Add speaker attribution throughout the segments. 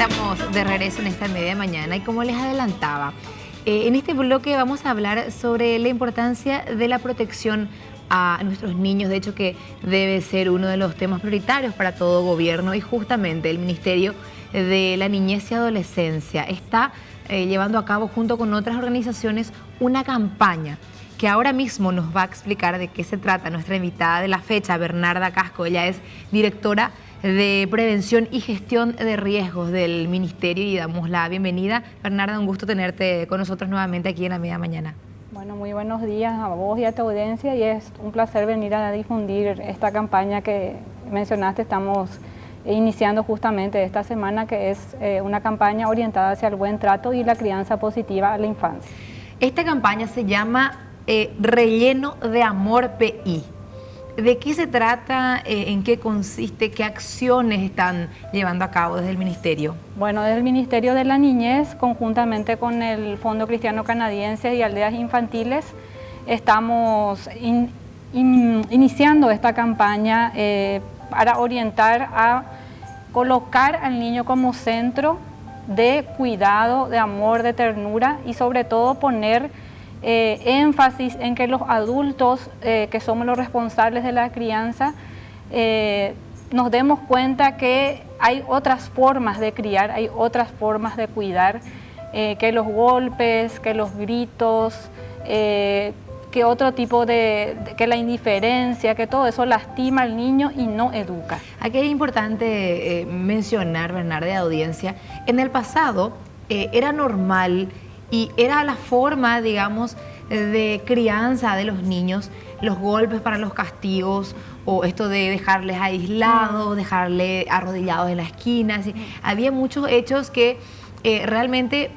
Speaker 1: Estamos de regreso en esta media mañana y como les adelantaba, en este bloque vamos a hablar sobre la importancia de la protección a nuestros niños, de hecho que debe ser uno de los temas prioritarios para todo gobierno y justamente el Ministerio de la Niñez y Adolescencia está llevando a cabo junto con otras organizaciones una campaña que ahora mismo nos va a explicar de qué se trata nuestra invitada de la fecha, Bernarda Casco. Ella es directora de Prevención y Gestión de Riesgos del Ministerio y damos la bienvenida. Bernarda, un gusto tenerte con nosotros nuevamente aquí en la media mañana.
Speaker 2: Bueno, muy buenos días a vos y a tu audiencia y es un placer venir a difundir esta campaña que mencionaste. Estamos iniciando justamente esta semana, que es una campaña orientada hacia el buen trato y la crianza positiva a la infancia.
Speaker 1: Esta campaña se llama Relleno de Amor PI. ¿De qué se trata? ¿En qué consiste? ¿Qué acciones están llevando a cabo desde el Ministerio?
Speaker 2: Bueno, desde el Ministerio de la Niñez, conjuntamente con el Fondo Cristiano Canadiense y Aldeas Infantiles, estamos iniciando esta campaña para orientar a colocar al niño como centro de cuidado, de amor, de ternura y sobre todo poner énfasis en que los adultos, que somos los responsables de la crianza, nos demos cuenta que hay otras formas de criar, hay otras formas de cuidar, que los golpes, que los gritos, que otro tipo que la indiferencia, que todo eso lastima al niño y no educa.
Speaker 1: Aquí es importante mencionar, Bernarda, de audiencia, en el pasado era normal y era la forma, digamos, de crianza de los niños, los golpes para los castigos o esto de dejarles aislados, dejarles arrodillados en la esquina. Así. Había muchos hechos que realmente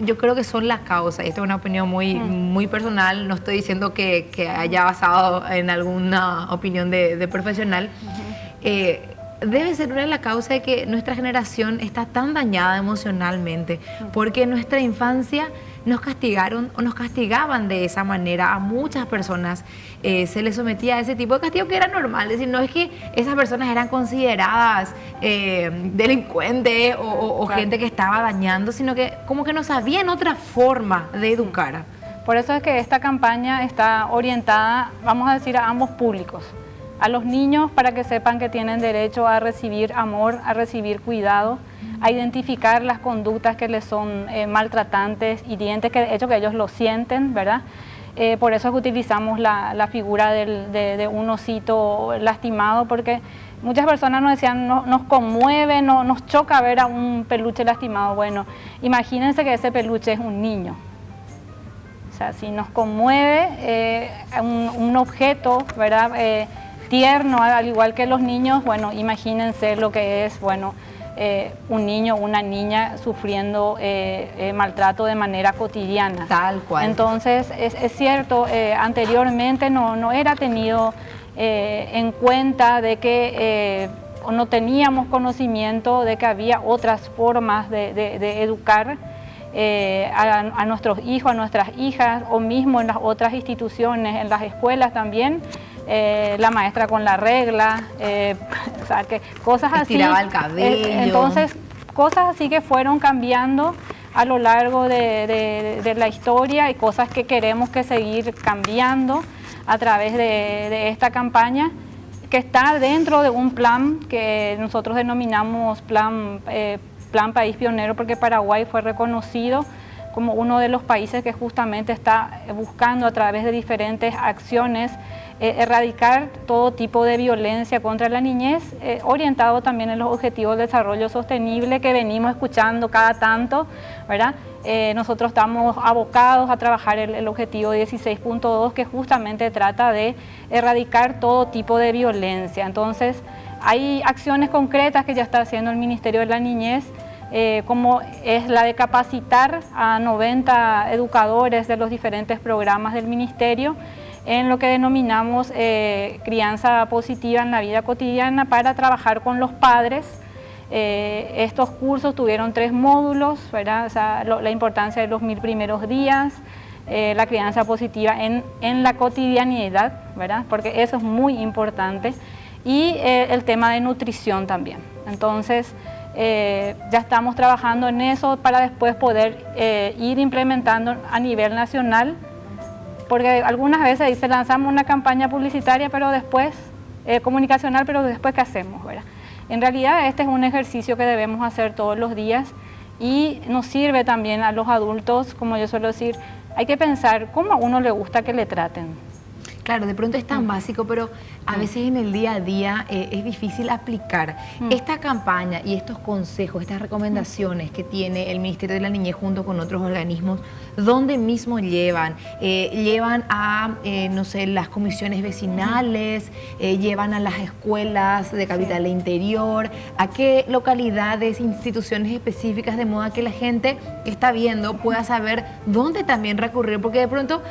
Speaker 1: yo creo que son la causa. Esta es una opinión muy personal, no estoy diciendo que haya basado en alguna opinión de profesional. Debe ser una de las causas de que nuestra generación está tan dañada emocionalmente, porque en nuestra infancia nos castigaron o nos castigaban de esa manera. A muchas personas se les sometía a ese tipo de castigo que era normal. Es decir, no es que esas personas eran consideradas delincuentes o claro, gente que estaba dañando, sino que como que no sabían otra forma de educar.
Speaker 2: Por eso es que esta campaña está orientada, vamos a decir, a ambos públicos. A los niños para que sepan que tienen derecho a recibir amor, a recibir cuidado, a identificar las conductas que les son maltratantes, hirientes, que de hecho que ellos lo sienten, ¿verdad? Por eso es que utilizamos la figura de un osito lastimado, porque muchas personas nos decían, nos conmueve, nos choca ver a un peluche lastimado. Bueno, imagínense que ese peluche es un niño. O sea, si nos conmueve un objeto, ¿verdad? Tierno, al igual que los niños, bueno, imagínense lo que es, bueno, un niño, una niña sufriendo maltrato de manera cotidiana.
Speaker 1: Tal cual.
Speaker 2: Entonces, es cierto, anteriormente no era tenido en cuenta de que no teníamos conocimiento de que había otras formas de educar a nuestros hijos, a nuestras hijas, o mismo en las otras instituciones, en las escuelas también. La maestra con la regla, o sea, que cosas así.
Speaker 1: Estiraba el cabello.
Speaker 2: Entonces, cosas así que fueron cambiando a lo largo de la historia y cosas que queremos que seguir cambiando a través de esta campaña, que está dentro de un plan que nosotros denominamos Plan País Pionero, porque Paraguay fue reconocido como uno de los países que justamente está buscando a través de diferentes acciones erradicar todo tipo de violencia contra la niñez, orientado también en los objetivos de desarrollo sostenible que venimos escuchando cada tanto, ¿verdad? Nosotros estamos abocados a trabajar el objetivo 16.2, que justamente trata de erradicar todo tipo de violencia. Entonces, hay acciones concretas que ya está haciendo el Ministerio de la Niñez, como es la de capacitar a 90 educadores de los diferentes programas del Ministerio en lo que denominamos crianza positiva en la vida cotidiana para trabajar con los padres. Estos cursos tuvieron 3 módulos, ¿verdad? O sea, la importancia de los 1000 primeros días, la crianza positiva en la cotidianidad, ¿verdad? Porque eso es muy importante, y el tema de nutrición también. Entonces, Ya estamos trabajando en eso para después poder ir implementando a nivel nacional, porque algunas veces dice lanzamos una campaña publicitaria, pero después, comunicacional, pero después ¿qué hacemos, verdad? En realidad este es un ejercicio que debemos hacer todos los días y nos sirve también a los adultos, como yo suelo decir, hay que pensar cómo a uno le gusta que le traten.
Speaker 1: Claro, de pronto es tan básico, pero a veces en el día a día es difícil aplicar. Esta campaña y estos consejos, estas recomendaciones que tiene el Ministerio de la Niñez junto con otros organismos, ¿dónde mismo llevan? Llevan a, no sé, las comisiones vecinales, llevan a las escuelas de capital interior, ¿a qué localidades, instituciones específicas, de modo que la gente que está viendo pueda saber dónde también recurrir? Porque de pronto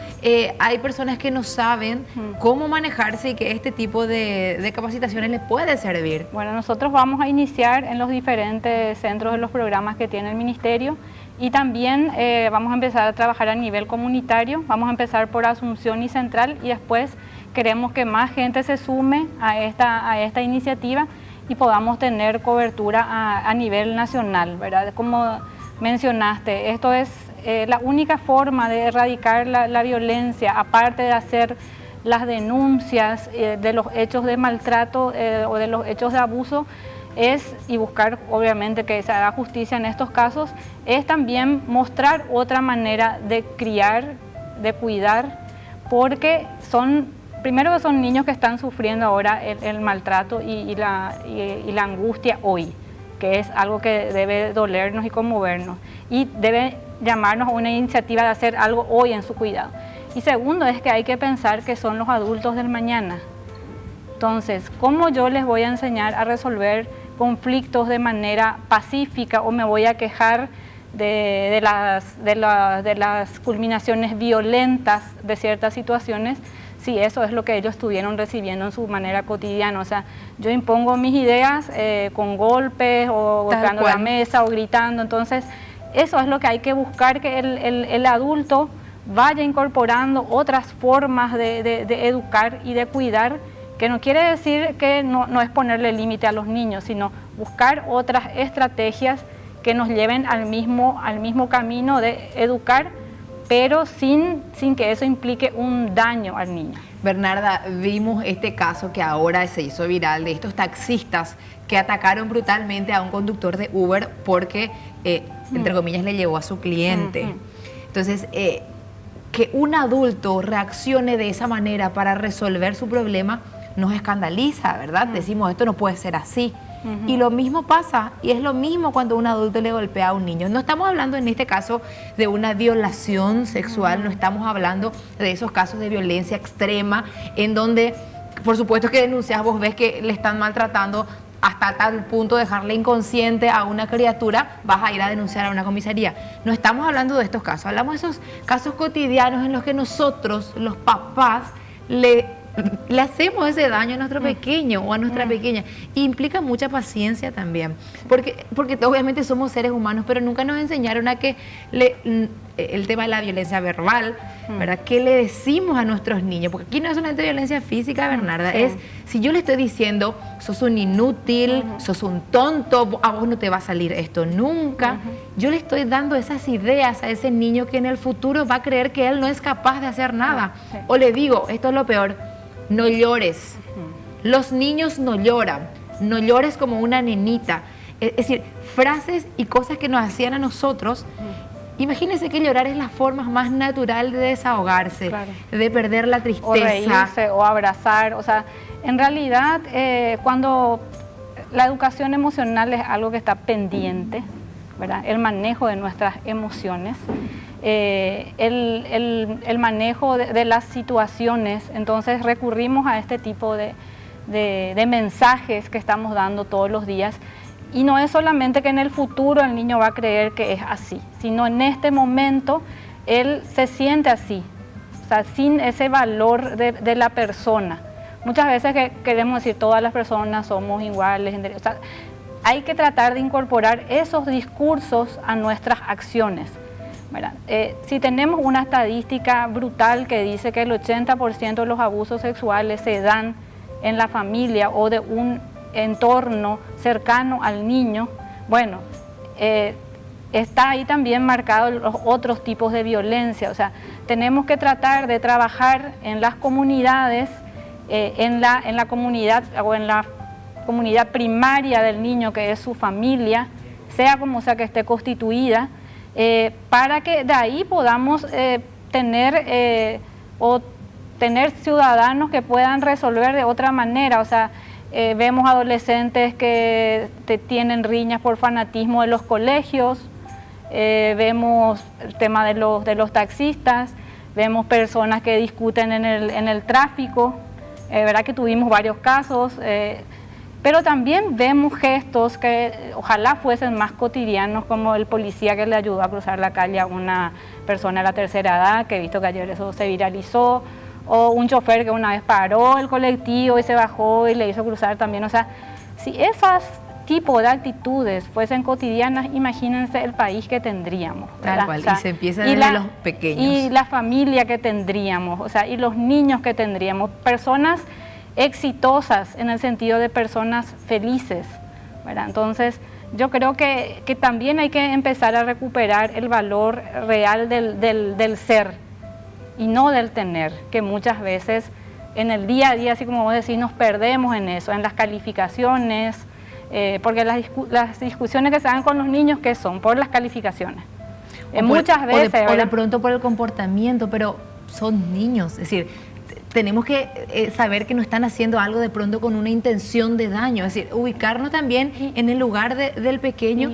Speaker 1: hay personas que no saben cómo manejarse y que este tipo de capacitaciones les puede servir.
Speaker 2: Bueno, nosotros vamos a iniciar en los diferentes centros de los programas que tiene el Ministerio y también vamos a empezar a trabajar a nivel comunitario. Vamos a empezar por Asunción y Central y después queremos que más gente se sume a esta iniciativa y podamos tener cobertura a nivel nacional, ¿verdad? Como mencionaste, esto es la única forma de erradicar la violencia, aparte de hacer las denuncias de los hechos de maltrato o de los hechos de abuso, y buscar obviamente que se haga justicia en estos casos, es también mostrar otra manera de criar, de cuidar, porque primero que son niños que están sufriendo ahora el maltrato y la angustia hoy, que es algo que debe dolernos y conmovernos, y debe llamarnos a una iniciativa de hacer algo hoy en su cuidado. Y segundo es que hay que pensar que son los adultos del mañana. Entonces, ¿cómo yo les voy a enseñar a resolver conflictos de manera pacífica o me voy a quejar de las culminaciones violentas de ciertas situaciones si eso es lo que ellos estuvieron recibiendo en su manera cotidiana? O sea, yo impongo mis ideas con golpes o golpeando la mesa o gritando. Entonces, eso es lo que hay que buscar, que el adulto vaya incorporando otras formas de educar y de cuidar, que no quiere decir que no es ponerle límite a los niños, sino buscar otras estrategias que nos lleven al mismo camino de educar, pero sin que eso implique un daño al niño.
Speaker 1: Bernarda, vimos este caso que ahora se hizo viral de estos taxistas que atacaron brutalmente a un conductor de Uber porque, entre comillas, le llevó a su cliente. Entonces, que un adulto reaccione de esa manera para resolver su problema nos escandaliza, ¿verdad? Decimos, esto no puede ser así. Y lo mismo pasa, y es lo mismo cuando un adulto le golpea a un niño. No estamos hablando en este caso de una violación sexual, no estamos hablando de esos casos de violencia extrema en donde, por supuesto que denuncias, vos ves que le están maltratando hasta tal punto de dejarle inconsciente a una criatura, vas a ir a denunciar a una comisaría. No estamos hablando de estos casos, hablamos de esos casos cotidianos en los que nosotros, los papás, le hacemos ese daño a nuestro pequeño o a nuestra pequeña. Y implica mucha paciencia también, porque obviamente somos seres humanos, pero nunca nos enseñaron a que el tema de la violencia verbal, ¿verdad? ¿Qué le decimos a nuestros niños? Porque aquí no es solamente violencia física, Bernarda, es si yo le estoy diciendo, sos un inútil, sos un tonto, a vos no te va a salir esto nunca, yo le estoy dando esas ideas a ese niño que en el futuro va a creer que él no es capaz de hacer nada. O le digo, esto es lo peor, no llores. Los niños no lloran, no llores como una nenita. Es decir, frases y cosas que nos hacían a nosotros. Imagínense que llorar es la forma más natural de desahogarse, de perder la tristeza.
Speaker 2: O reírse o abrazar. O sea, en realidad, cuando la educación emocional es algo que está pendiente, ¿verdad? El manejo de nuestras emociones, el manejo de las situaciones, entonces recurrimos a este tipo de mensajes que estamos dando todos los días. Y no es solamente que en el futuro el niño va a creer que es así, sino en este momento él se siente así, o sea, sin ese valor de la persona. Muchas veces que queremos decir todas las personas somos iguales, o sea, hay que tratar de incorporar esos discursos a nuestras acciones, ¿verdad? Si tenemos una estadística brutal que dice que el 80% de los abusos sexuales se dan en la familia o de un entorno cercano al niño, Bueno, está ahí también marcado los otros tipos de violencia. O sea, tenemos que tratar de trabajar en las comunidades, en la comunidad o en la comunidad primaria del niño, que es su familia, sea como sea que esté constituida, para que de ahí podamos tener ciudadanos que puedan resolver de otra manera. O sea, vemos adolescentes que tienen riñas por fanatismo de los colegios, vemos el tema de los taxistas, vemos personas que discuten en el tráfico, verdad que tuvimos varios casos, pero también vemos gestos que ojalá fuesen más cotidianos, como el policía que le ayudó a cruzar la calle a una persona de la tercera edad, que he visto que ayer eso se viralizó, o un chofer que una vez paró el colectivo y se bajó y le hizo cruzar también. O sea, si esos tipos de actitudes fuesen cotidianas, imagínense el país que tendríamos, ¿verdad?
Speaker 1: Tal cual,
Speaker 2: o sea,
Speaker 1: y se empieza desde los pequeños.
Speaker 2: Y la familia que tendríamos, o sea, y los niños que tendríamos, personas exitosas en el sentido de personas felices, ¿verdad? Entonces, yo creo que también hay que empezar a recuperar el valor real del ser y no del tener, que muchas veces en el día a día, así como vos decís, nos perdemos en eso, en las calificaciones, porque las discusiones que se dan con los niños, ¿qué son? Por las calificaciones. Muchas veces...
Speaker 1: O de pronto por el comportamiento, pero son niños, es decir, tenemos que saber que no están haciendo algo de pronto con una intención de daño, es decir, ubicarnos también en el lugar del pequeño,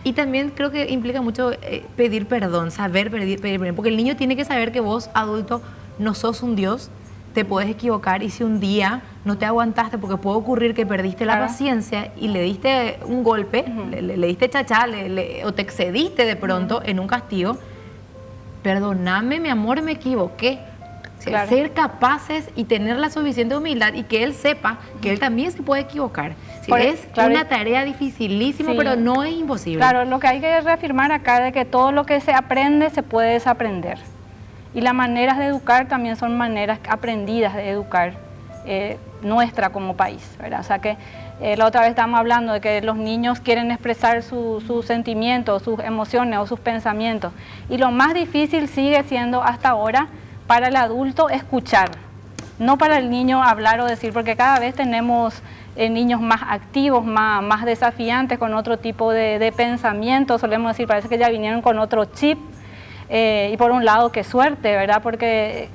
Speaker 1: y también creo que implica mucho pedir perdón, saber pedir perdón, porque el niño tiene que saber que vos, adulto, no sos un Dios, te puedes equivocar, y si un día no te aguantaste, porque puede ocurrir que perdiste la paciencia y le diste un golpe, le diste chachá, o te excediste de pronto en un castigo, perdóname, mi amor, me equivoqué. Claro. Ser capaces y tener la suficiente humildad y que él sepa que él también se puede equivocar. Es una tarea dificilísima, pero no es imposible.
Speaker 2: Claro, lo que hay que reafirmar acá es que todo lo que se aprende se puede desaprender. Y las maneras de educar también son maneras aprendidas de educar nuestra como país, ¿verdad? O sea que la otra vez estábamos hablando de que los niños quieren expresar sus sentimientos, sus emociones o sus pensamientos. Y lo más difícil sigue siendo hasta ahora para el adulto escuchar, no para el niño hablar o decir, porque cada vez tenemos niños más activos, más desafiantes, con otro tipo de pensamiento, solemos decir, parece que ya vinieron con otro chip, y por un lado, qué suerte, ¿verdad? Porque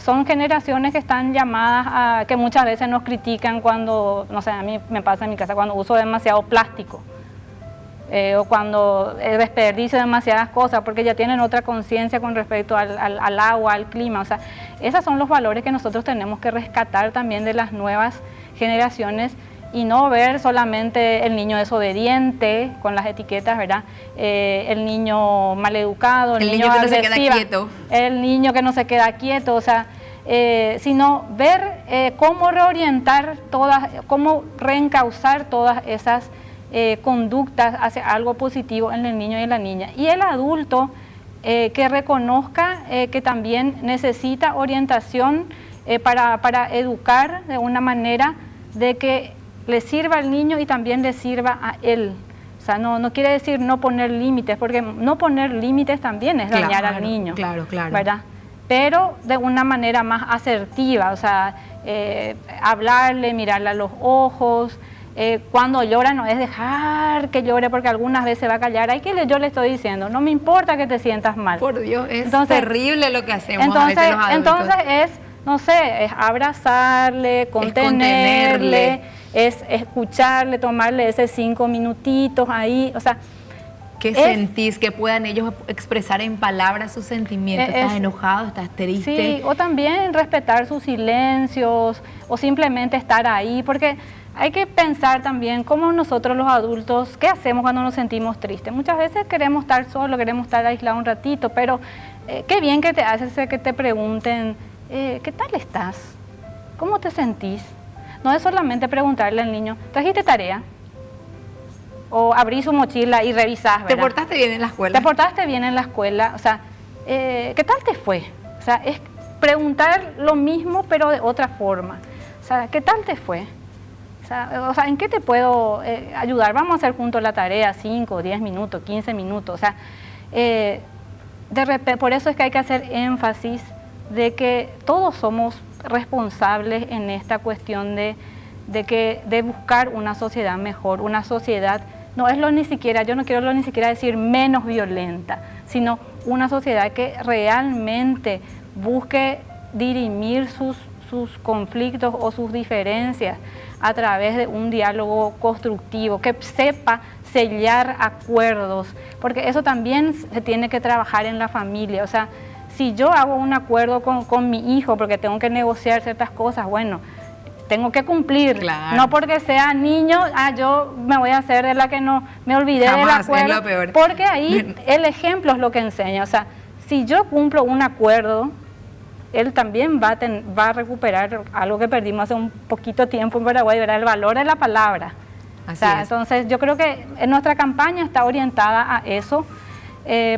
Speaker 2: son generaciones que están llamadas a, que muchas veces nos critican cuando, no sé, a mí me pasa en mi casa, cuando uso demasiado plástico, o cuando desperdicio demasiadas cosas, porque ya tienen otra conciencia con respecto al agua, al clima. O sea, esos son los valores que nosotros tenemos que rescatar también de las nuevas generaciones, y no ver solamente el niño desobediente con las etiquetas, ¿verdad? El niño maleducado, el niño
Speaker 1: que no se queda quieto,
Speaker 2: el niño que no se queda quieto, o sea, sino ver cómo reorientar cómo reencauzar todas esas conductas hacia algo positivo en el niño y en la niña. Y el adulto que reconozca que también necesita orientación para educar de una manera de que le sirva al niño y también le sirva a él. O sea, no quiere decir no poner límites, porque no poner límites también es dañar al niño.
Speaker 1: Claro.
Speaker 2: ¿Verdad? Pero de una manera más asertiva, o sea, hablarle, mirarle a los ojos. Cuando llora no es dejar que llore, porque algunas veces va a callar. Yo le estoy diciendo, no me importa que te sientas mal.
Speaker 1: Por Dios, es terrible lo que hacemos a veces los adultos.
Speaker 2: Entonces es abrazarle, contenerle, es escucharle, tomarle esos 5 minutitos ahí, o sea.
Speaker 1: ¿Qué sentís? Que puedan ellos expresar en palabras sus sentimientos. ¿Estás enojado? ¿Estás triste?
Speaker 2: Sí, o también respetar sus silencios, o simplemente estar ahí, porque hay que pensar también cómo nosotros los adultos, ¿qué hacemos cuando nos sentimos tristes? Muchas veces queremos estar solos, queremos estar aislados un ratito, pero qué bien que te hace que te pregunten, ¿qué tal estás? ¿Cómo te sentís? No es solamente preguntarle al niño, ¿trajiste tarea? O abrí su mochila y revisás, ¿verdad?
Speaker 1: ¿Te portaste bien en la escuela?
Speaker 2: ¿Te portaste bien en la escuela? O sea, ¿qué tal te fue? O sea, es preguntar lo mismo pero de otra forma. O sea, ¿qué tal te fue? O sea, ¿en qué te puedo ayudar? Vamos a hacer juntos la tarea, 5, 10 minutos, 15 minutos. O sea, por eso es que hay que hacer énfasis de que todos somos responsables en esta cuestión de buscar una sociedad mejor, una sociedad, no es ni siquiera, yo no quiero ni siquiera decir menos violenta, sino una sociedad que realmente busque dirimir sus conflictos o sus diferencias a través de un diálogo constructivo, que sepa sellar acuerdos, porque eso también se tiene que trabajar en la familia. O sea, si yo hago un acuerdo con mi hijo porque tengo que negociar ciertas cosas, bueno, tengo que cumplir,
Speaker 1: claro.
Speaker 2: No porque sea niño, yo me voy a hacer de la que no me olvidé del acuerdo,
Speaker 1: es lo peor.
Speaker 2: Porque ahí el ejemplo es lo que enseña. O sea, si yo cumplo un acuerdo, él también va a recuperar algo que perdimos hace un poquito tiempo en Paraguay, ¿verdad? El valor de la palabra.
Speaker 1: Así es.
Speaker 2: Entonces yo creo que nuestra campaña está orientada a eso,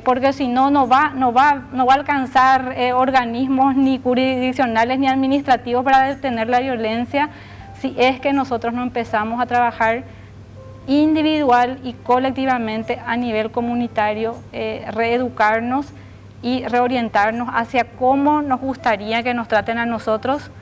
Speaker 2: porque si no, no va a alcanzar organismos ni jurisdiccionales ni administrativos para detener la violencia, si es que nosotros no empezamos a trabajar individual y colectivamente a nivel comunitario, reeducarnos y reorientarnos hacia cómo nos gustaría que nos traten a nosotros,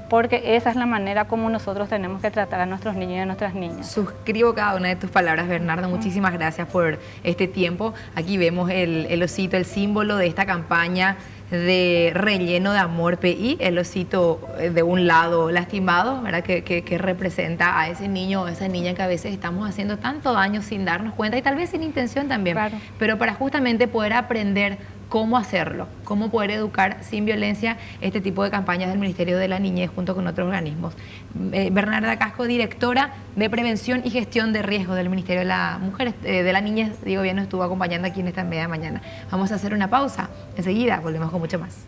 Speaker 2: porque esa es la manera como nosotros tenemos que tratar a nuestros niños y a nuestras niñas.
Speaker 1: Suscribo cada una de tus palabras, Bernarda. Muchísimas gracias por este tiempo. Aquí vemos el osito, el símbolo de esta campaña de relleno de amor PI, el osito de un lado lastimado, ¿verdad? Que representa a ese niño o esa niña que a veces estamos haciendo tanto daño sin darnos cuenta y tal vez sin intención también,
Speaker 2: claro.
Speaker 1: Pero para justamente poder aprender cómo hacerlo, cómo poder educar sin violencia, este tipo de campañas del Ministerio de la Niñez junto con otros organismos. Bernarda Casco, directora de Prevención y Gestión de Riesgos del Ministerio de la Mujer, de la Niñez, digo bien, nos estuvo acompañando aquí en esta media mañana. Vamos a hacer una pausa, enseguida volvemos con mucho más.